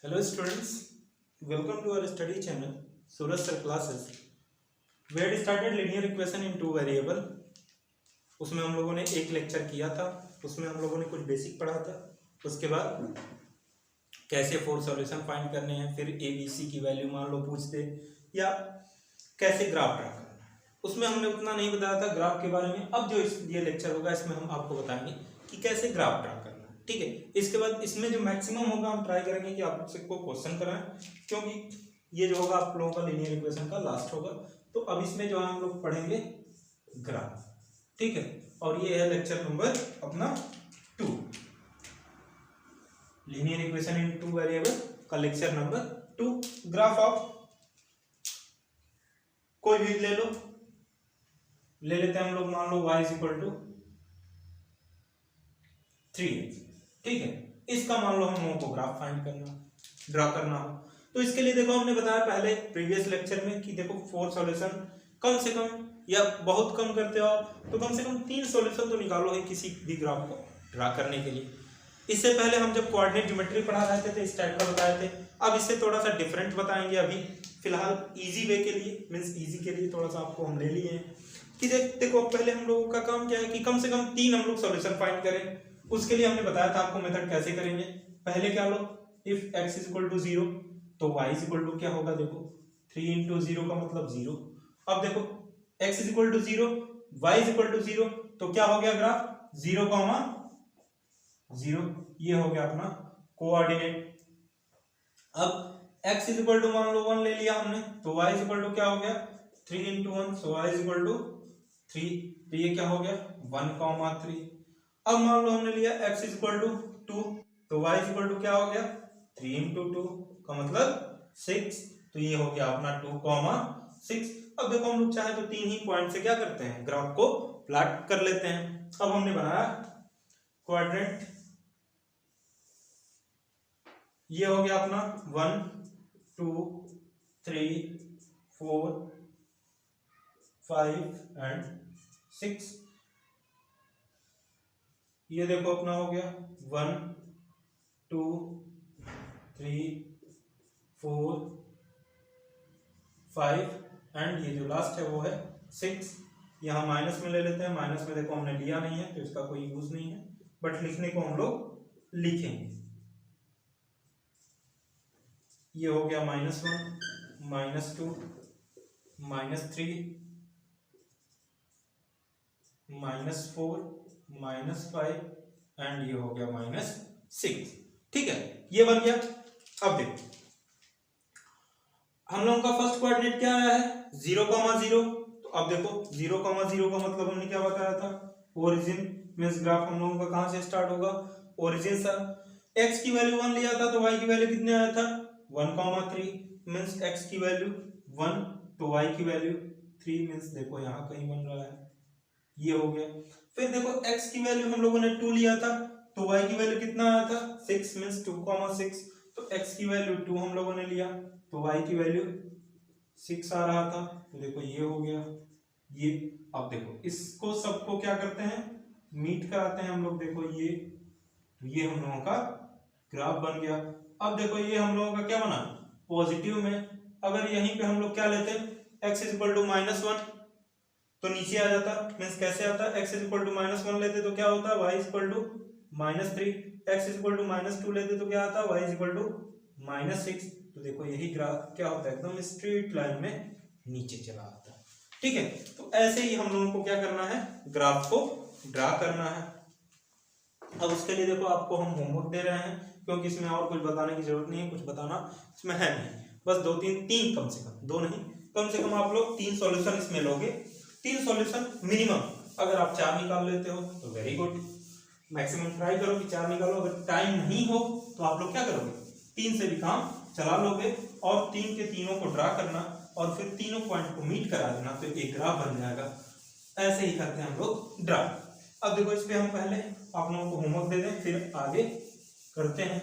Hello students, welcome to our study channel Suraj Sir Classes. We had started linear equation in two variable. उसमें हम लोगों ने एक lecture किया था, उसमें हम लोगों ने कुछ बेसिक पढ़ा था. उसके बाद कैसे फोर सॉल्यूशन फाइंड करने हैं, फिर ए बी सी की वैल्यू मान लो पूछ दे, या कैसे ग्राफ ड्रा करना है. उसमें हमने उतना नहीं बताया था ग्राफ के बारे में. अब जो ये लेक्चर होगा इसमें हम आपको बताएंगे कि कैसे ग्राफ ड्रा करना है. ठीक है, इसके बाद इसमें जो मैक्सिमम होगा हम ट्राई करेंगे कि आप सबको क्वेश्चन कराएं, क्योंकि ये जो होगा आप लोगों का लीनियर इक्वेशन का लास्ट होगा. तो अब इसमें जो है हम लोग पढ़ेंगे ग्राफ. ठीक है, और ये है लेक्चर नंबर अपना 2, linear equation in two variable का लेक्चर नंबर 2. ग्राफ ऑफ कोई भी ले लेते हैं हम लोग. मान लो y is equal to 3x. ठीक है, इसका मान लो हम लोगों को ग्राफ फाइंड करना, ड्रा करना हो. तो इसके लिए देखो हमने बताया पहले प्रीवियस लेक्चर में कि देखो फोर सॉल्यूशन कम से कम या बहुत कम करते हो तो कम से कम 3 सॉल्यूशन तो निकालो है किसी भी ग्राफ को ड्रा करने के लिए. इससे पहले हम जब कोऑर्डिनेट ज्योमेट्री पढ़ा रहे थे इस टाइप का बताए थे. अब इससे थोड़ा सा डिफरेंट बताएंगे. अभी फिलहाल इजी वे के लिए मीन्स इजी के लिए थोड़ा सा आपको हम ले लिए हैं कि देखो पहले हम लोगों का काम क्या है कि कम से कम 3 हम लोग सॉल्यूशन फाइंड करें. उसके लिए हमने बताया था आपको मेथड कैसे करेंगे. पहले क्या लो, if x is equal to 0 तो y इज इक्वल टू क्या होगा, देखो 3 इंटू 0 का मतलब 0. अब देखो x is equal to 0, y is equal to 0, तो क्या हो गया ग्राफ 0, 0. ये हो गया अपना कोऑर्डिनेट. अब x इज इक्वल टू मान लो 1 ले लिया हमने, तो y इज इक्वल टू क्या हो गया 3 into 1, so y is equal to 3. तो ये क्या हो गया 1, 3. अब मान लो हमने लिया x इज इक्वल टू 2, तो y इज इक्वल टू क्या हो गया 3 इंटू 2 का मतलब 6. तो ये हो गया अपना 2, 6. अब देखो हम लोग चाहे तो 3 ही पॉइंट से क्या करते हैं ग्राफ को प्लॉट कर लेते हैं. अब हमने बनाया क्वाड्रेंट. ये हो गया अपना 1, 2, 3, 4, 5 एंड 6. ये देखो अपना हो गया 1, 2, 3, 4, 5 एंड ये जो लास्ट है वो है 6. यहाँ माइनस में ले लेते हैं. माइनस में देखो हमने लिया नहीं है तो इसका कोई यूज नहीं है, बट लिखने को हम लोग लिखेंगे. ये हो गया -1, -2, -3, -4, -5 एंड ये हो गया -6. ठीक है, ये बन गया. अब देखो हम लोगों का फर्स्ट कोऑर्डिनेट क्या आया है 0, 0. तो अब देखो 0, 0 का मतलब हमने क्या बताया था, ओरिजिन मींस ग्राफ हम लोगों का कहां से स्टार्ट होगा, ओरिजिन से. x की वैल्यू 1 लिया था तो y की वैल्यू कितने आया था 1, 3 मींस x की वैल्यू 1 तो y की वैल्यू 3 मींस देखो यहां कहीं बन रहा है, ये हो गया. फिर देखो x की वैल्यू हम लोगों ने 2 लिया था तो y की वैल्यू कितना आया था 6 मींस 2, 6. तो x की वैल्यू 2 हम लोगों ने लिया तो y की वैल्यू 6 आ रहा था. तो देखो ये हो गया ये. अब देखो इसको सबको क्या करते हैं मीट कराते हैं हम लोग. देखो ये हम लोगों का ग्राफ बन गया. अब देखो ये हम लोगों का क्या बना पॉजिटिव में. अगर यहीं पे हम लोग क्या लेते x इज इक्वल टू -1 तो नीचे आ जाता मींस कैसे आता x इज इक्वल टू -1 लेते तो क्या होता y is equal to -3. x is equal to -2 लेते तो क्या आता y इज इक्वल टू -6. तो देखो यही ग्राफ क्या होता है एकदम स्ट्रेट लाइन में नीचे चला आता है. ठीक है, तो ऐसे ही हम लोगों को क्या करना है ग्राफ को ड्रा करना है. अब उसके लिए देखो आपको हम होमवर्क दे रहे हैं, क्योंकि इसमें और कुछ बताने की जरूरत नहीं है, कुछ बताना इसमें है नहीं. बस 3 कम से कम, 2 नहीं कम से कम आप लोग 3 सॉल्यूशन इसमें लोगे. 3 सॉल्यूशन मिनिमम. अगर आप 4 निकाल लेते हो तो वेरी गुड, मैक्सिमम ट्राई करो कि 4 निकालो. अगर टाइम नहीं हो तो आप लोग क्या करोगे 3 से भी काम चला लोगे और 3 के तीनों को ड्रा करना और फिर तीनों पॉइंट को मीट करा देना तो एक ग्राफ बन जाएगा. ऐसे ही करते हैं हम लोग ड्रा. अब देखो इस पे हम पहले आप लोगों को होमवर्क दे दें फिर आगे करते हैं.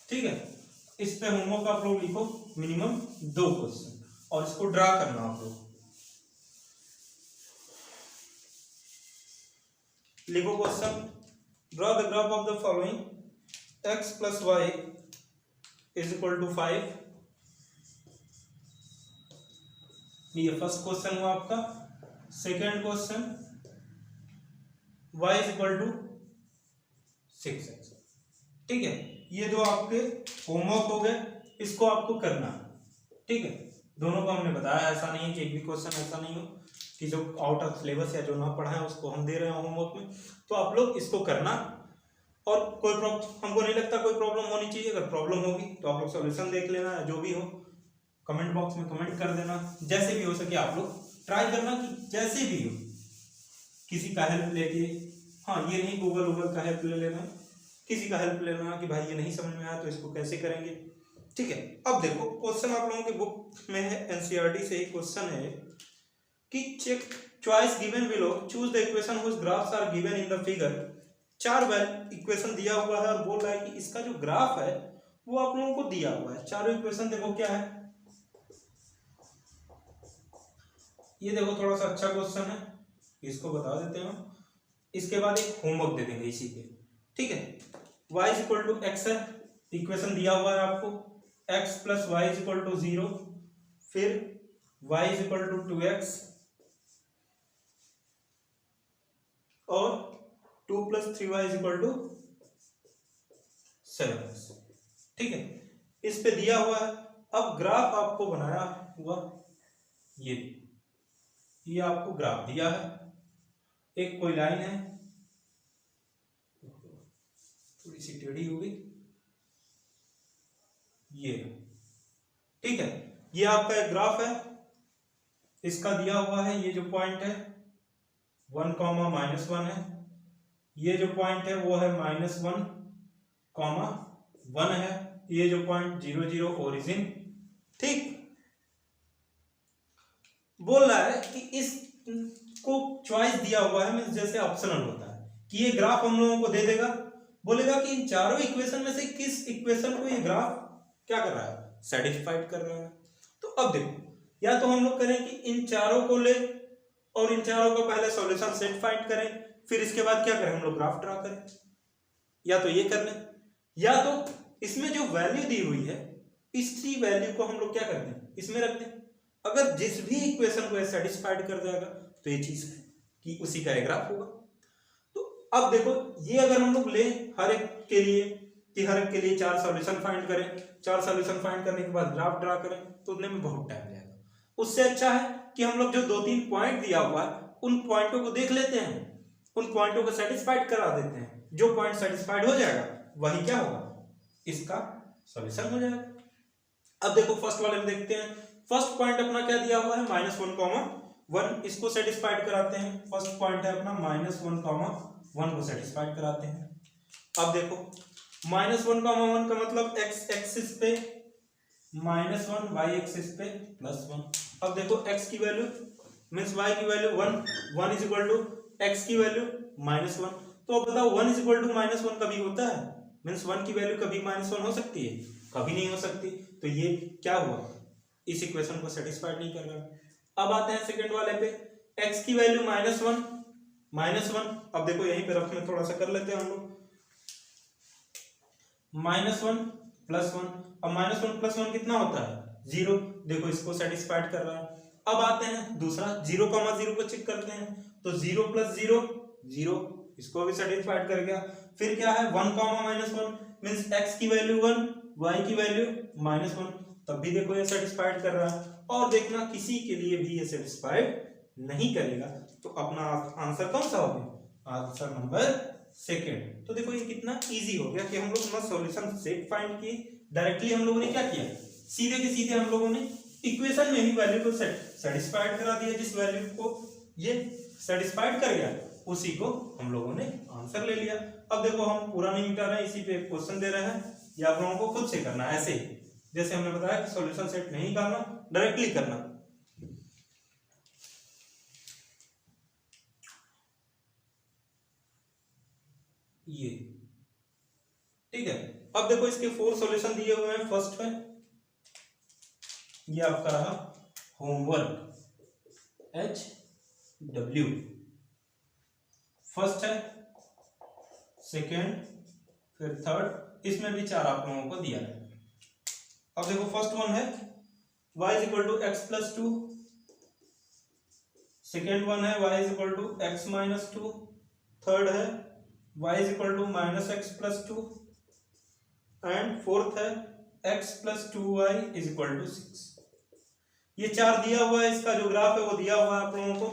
ठीक है, इस पे होमवर्क आप लोग लिखो मिनिमम 2 क्वेश्चन और इसको ड्रा करना आप लोग. लिखो question draw the graph of the following x plus y is equal to 5। ये फर्स्ट क्वेश्चन हुआ आपका। Second question y is equal to 6x। ठीक है, ये दो आपके होमवर्क हो गए, इसको आपको करना है। ठीक है, दोनों को हमने बताया, ऐसा नहीं है कि एक भी क्वेश्चन ऐसा नहीं हो कि जो आउट ऑफ सिलेबस या जो ना पढ़ा है उसको हम दे रहे हैं होमवर्क में। तो आप लोग इसको करना, और कोई प्रॉब्लम, हमको नहीं लगता कोई प्रॉब्लम होनी चाहिए। अगर प्रॉब्लम होगी तो आप लोग सॉल्यूशन देख लेना, जो भी हो कमेंट बॉक्स में कमेंट कर देना। जैसे भी हो सके आप लोग ट्राई करना कि जैसे भी हो किसी का हेल्प लेके, हाँ ये नहीं गूगल का हेल्प ले लेना, किसी का हेल्प लेना कि भाई ये नहीं समझ में आया तो इसको कैसे करेंगे। ठीक है, अब देखो क्वेश्चन आप लोगों के बुक में है, एनसीईआरटी से ही क्वेश्चन है कि check choice given below, choose the equation which graphs are given in the figure. चार इक्वेशन दिया हुआ है और बोल रहा है कि इसका जो ग्राफ है वो आप लोगों को दिया हुआ है। चारों इक्वेशन देखो क्या है, ये देखो थोड़ा सा अच्छा क्वेश्चन है, इसको बता देते हैं हम। इसके बाद एक होमवर्क दे देंगे इसी पे। ठीक है, y is equal to x है, इक्वेशन दिया हुआ है आपको, x plus y is equal to 0, फिर y is equal to 2x और 2 plus 3y is equal to 7x। ठीक है, इस पे दिया हुआ है। अब ग्राफ आपको बनाया हुआ ये आपको ग्राफ दिया है, एक कोई लाइन है, थोड़ी सी टेढ़ी होगी ये। ठीक है, ये आपका एक ग्राफ है, इसका दिया हुआ है, ये जो पॉइंट है 1, -1 है, ये जो पॉइंट है वो है -1, -1 है, ये जो पॉइंट 0, 0 ओरिजिन। ठीक, बोल रहा है कि इसको चॉइस दिया हुआ है, मींस जैसे ऑप्शनल होता है कि ये ग्राफ हम लोगों को दे देगा, बोलेगा कि इन चारों इक्वेशन में से किस इक्वेशन को ये ग्राफ क्या कर रहा है, सेटिस्फाइड कर रहा है। तो अब देखो, या तो हम लोग करें कि इन चारों को ले और इन चारों का पहले सॉल्यूशन सेट फाइंड करें, फिर इसके बाद क्या करें हम लोग ग्राफ ड्रा करें, या तो ये कर लें, या तो इसमें जो वैल्यू दी हुई है इसी वैल्यू को हम लोग क्या करते हैं इसमें रख दें। अगर जिस भी इक्वेशन को सेटिस्फाइड कर जाएगा तो ये चीज है कि उसी का ग्राफ होगा। तो अब देखो, ये अगर हम लोग ले हर एक के लिए कि हर एक के लिए 4 सॉल्यूशन फाइंड करें, 4 सॉल्यूशन फाइंड करने के बाद ग्राफ ड्रा करें तो उतने में बहुत टाइम जाएगा। उससे अच्छा है कि हम लोग जो 2-3 पॉइंट दिया हुआ है उन पॉइंटों को देख लेते हैं, उन पॉइंटों को सेटिस्फाइड करा देते हैं। जो पॉइंट सेटिस्फाइड हो जाएगा वही क्या होगा, इसका सॉल्यूशन हो जाएगा। अब देखो फर्स्ट वाले में देखते हैं, फर्स्ट पॉइंट अपना क्या दिया हुआ है -1, 1, इसको सेटिस्फाइड कराते हैं। फर्स्ट पॉइंट है अपना -1, 1 को सेटिस्फाइड कराते हैं। अब देखो -1, 1 का मतलब x एक्सिस पे -1, y एक्सिस पे +1। अब देखो x की वैल्यू मींस y की value 1 is equal to x की वैल्यू -1। तो अब बताओ 1 इज इक्वल टू -1 कभी होता है, मींस 1 की वैल्यू कभी -1 हो सकती है, कभी नहीं हो सकती। तो ये क्या हुआ, इस इक्वेशन को सेटिस्फाइड नहीं कर रहा। अब आते हैं सेकंड वाले पे, x की वैल्यू -1। अब देखो यहीं पे रफ में थोड़ा सा कर लेते हैं हम लोग, -1 +1। अब -1 +1 कितना होता है, 0। देखो इसको सेटिस्फाइड कर रहा है। अब आते हैं दूसरा 0, 0 को चेक करते हैं, तो 0 + 0 0, इसको भी सेटिस्फाइड कर गया। फिर क्या है 1, -1 मींस x की वैल्यू 1, y की वैल्यू -1, तब भी देखो ये सेटिस्फाइड कर रहा है। और देखना किसी के लिए भी ये सेटिस्फाइड नहीं करेगा, तो अपना आंसर कौन सा हो गया, आंसर नंबर सेकंड। तो देखो ये कितना इजी हो गया कि हम लोग ना सॉल्यूशन सेट फाइंड किए, डायरेक्टली हम लोगों ने क्या किया, सीधे के सीधे हम लोगों ने इक्वेशन में ही वैल्यू को सेटिस्फाइड करा दिया। जिस वैल्यू को ये सेटिस्फाइड कर गया उसी को हम लोगों ने आंसर ले लिया। अब देखो हम पूरा नहीं मिटा रहे हैं, इसी पे क्वेश्चन दे रहे हैं, या आप लोगों को खुद से करना है। ऐसे ही जैसे हमने बताया कि सॉल्यूशन सेट नहीं करना, डायरेक्टली करना। ये ठीक है, अब देखो इसके 4 सॉल्यूशन दिए हुए हैं। फर्स्ट में ये आपका रहा होमवर्क HW, फर्स्ट है। सेकेंड, फिर थर्ड, इसमें भी 4 आप लोगों को दिया है। अब देखो फर्स्ट वन है y is equal to x plus 2, second one है y is equal to x minus 2, third है y is equal to minus x plus 2 and fourth है x plus 2y is equal to 6। ये 4 दिया हुआ है, इसका जो ग्राफ है वो दिया हुआ है आप लोगों को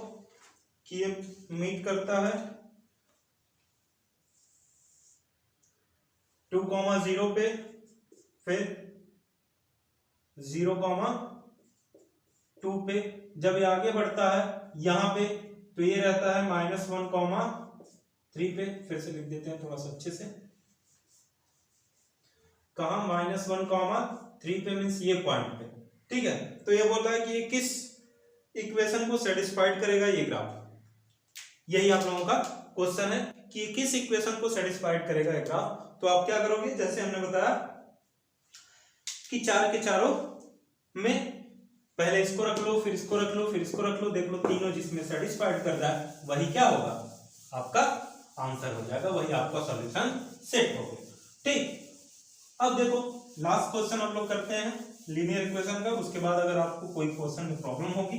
कि ये मीट करता है 2,0 पे, फिर 0,2 पे। जब ये आगे बढ़ता है यहां पे तो ये रहता है -1,3 पे। फिर से लिख देते हैं थोड़ा सा अच्छे से, कहा -1,3 पे मीन्स ये पॉइंट पे, ठीक है। तो ये बोल रहा है कि ये किस इक्वेशन को सेटिस्फाइड करेगा ये ग्राफ, यही आप लोगों का क्वेश्चन है कि किस इक्वेशन को सेटिस्फाइड करेगा ये ग्राफ। तो आप क्या करोगे, जैसे हमने बताया कि 4 के चारों में पहले इसको रख लो, फिर इसको रख लो, फिर इसको रख लो, देख लो तीनों जिसमें सेटिस्फाइड कर रहा है वही क्या होगा, आपका आंसर हो जाएगा, वही आपका सॉल्यूशन सेट हो गया, ठीक। अब देखो लास्ट क्वेश्चन हम लोग करते हैं लीनियर इक्वेशन का। उसके बाद अगर आपको कोई क्वेश्चन में प्रॉब्लम होगी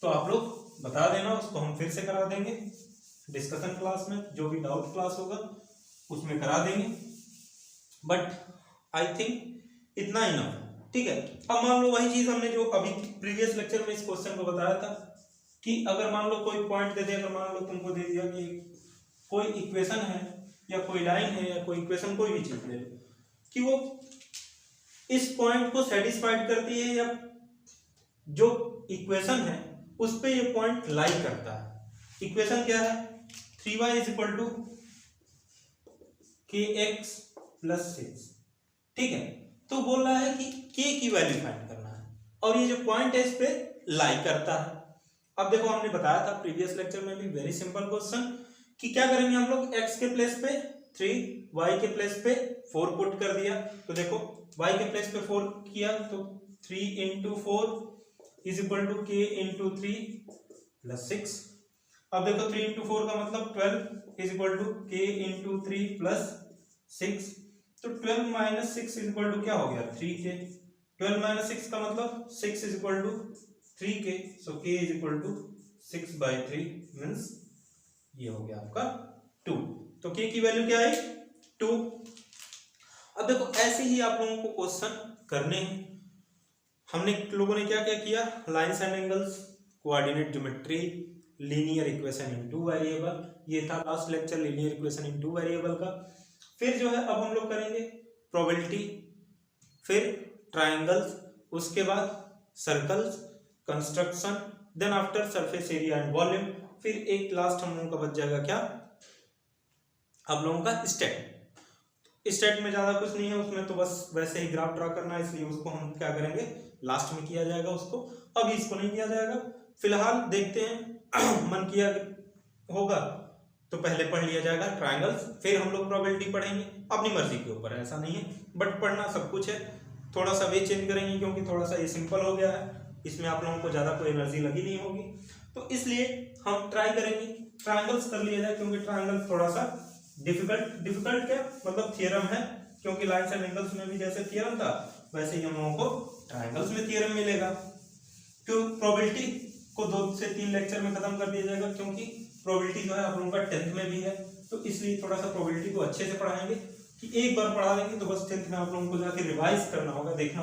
तो आप लोग बता देना, उसको हम फिर से करा देंगे डिस्कशन क्लास में, जो भी डाउट क्लास होगा उसमें करा देंगे। बट आई थिंक इतना ही ना, ठीक है। अब मान लो वही चीज हमने जो अभी प्रीवियस लेक्चर में इस क्वेश्चन को बताया था कि अगर मान लो कोई पॉइंट दे दिया, अगर मान लो तुमको दे दिया कि कोई इक्वेशन है या कोई लाइन है या कोई इक्वेशन, कोई भी चीज ले लो कि वो इस पॉइंट को सेटिस्फाइड करती है या जो इक्वेशन है उस पे ये पॉइंट लाई करता है। इक्वेशन क्या है, 3y is equal to kx plus 6, ठीक है। तो बोल रहा है कि k की वैल्यू फाइंड करना है और ये जो पॉइंट है इस पे लाई करता है। अब देखो हमने बताया था प्रीवियस लेक्चर में भी, वेरी सिंपल क्वेश्चन कि क्या करेंगे हम लोग, x के प्लेस पे 3, y के प्लेस पे 4 पुट कर दिया। तो देखो y के प्लेस पे 4 किया तो 3 into 4 is equal to k into 3 plus 6। अब देखो 3 इंटू 4 का मतलब 12 is equal to k into 3 plus 6। तो 12 माइनस 6 इज इक्वल टू क्या हो गया, 3k। 12 माइनस 6 का मतलब 6 is equal to 3k, so k is equal to 6/3 means ये हो गया आपका 2। तो k की वैल्यू क्या है, 2। अब देखो ऐसे ही आप लोगों को क्वेश्चन करने हैं। हमने लोगों ने क्या क्या किया, lines and angles, coordinate geometry, linear equation in 2 variable, ये था लास्ट लेक्चर लीनियर इक्वेशन इन 2 वेरिएबल का। फिर जो है अब हम लोग करेंगे प्रोबेबिलिटी, फिर ट्रायंगल्स, उसके बाद circles, construction, then after surface area and volume, फिर एक लास्ट हम लोगों का बच जाएगा क्या, आप लोगों का स्टेट। स्टेट में ज्यादा कुछ नहीं है, उसमें तो बस वैसे ही ग्राफ ड्रा करना है, इसलिए उसको हम क्या करेंगे लास्ट में किया जाएगा उसको, अभी इसको नहीं किया जाएगा। फिलहाल देखते हैं मन किया होगा तो पहले पढ़ लिया जाएगा ट्रायंगल्स, फिर हम लोग प्रोबेबिलिटी पढ़ेंगे, अपनी मर्जी के ऊपर है, ऐसा नहीं है, बट पढ़ना सब कुछ है। थोड़ा सा वे चेंज करेंगे क्योंकि थोड़ा सा ये सिंपल हो गया है, इसमें आप लोगों को ज्यादा कोई एनर्जी लगी नहीं होगी, तो इसलिए हम ट्राई करेंगे ट्रायंगल्स कर लिया जाए, क्योंकि ट्रायंगल थोड़ा सा डिफिकल्ट क्या मतलब थियरम है, क्योंकि लाइन्स एंड एंगल्स में भी जैसे थियरम था वैसे ही हम लोगों को ट्रायंगल्स में थियरम मिलेगा। क्यों, प्रोबेबिलिटी को 2 से 3 लेक्चर में खत्म कर दिया जाएगा, क्योंकि प्रोबेबिलिटी जो है आप लोगों का 10th में भी है, तो इसलिए थोड़ा सा प्रोबेबिलिटी को अच्छे से पढ़ाएंगे कि एक बार पढ़ा देंगे तो बस 10th में आप लोगों को जाके रिवाइज करना होगा। देखना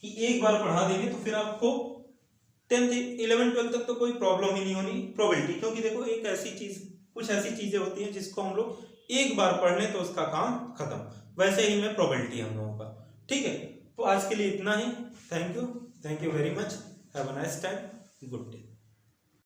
कि एक बार पढ़ा देंगे तो फिर आपको 10th 11 12 तक तो कोई प्रॉब्लम ही नहीं होनी प्रोबेबिलिटी, क्योंकि देखो एक ऐसी चीज, कुछ ऐसी चीजें होती हैं जिसको हम लोग एक बार पढ़ लें तो उसका काम खत्म, वैसे ही में प्रोबेबिलिटी हम लोगों का, ठीक है। तो आज के लिए इतना ही, thank you very much, have a nice time, good day.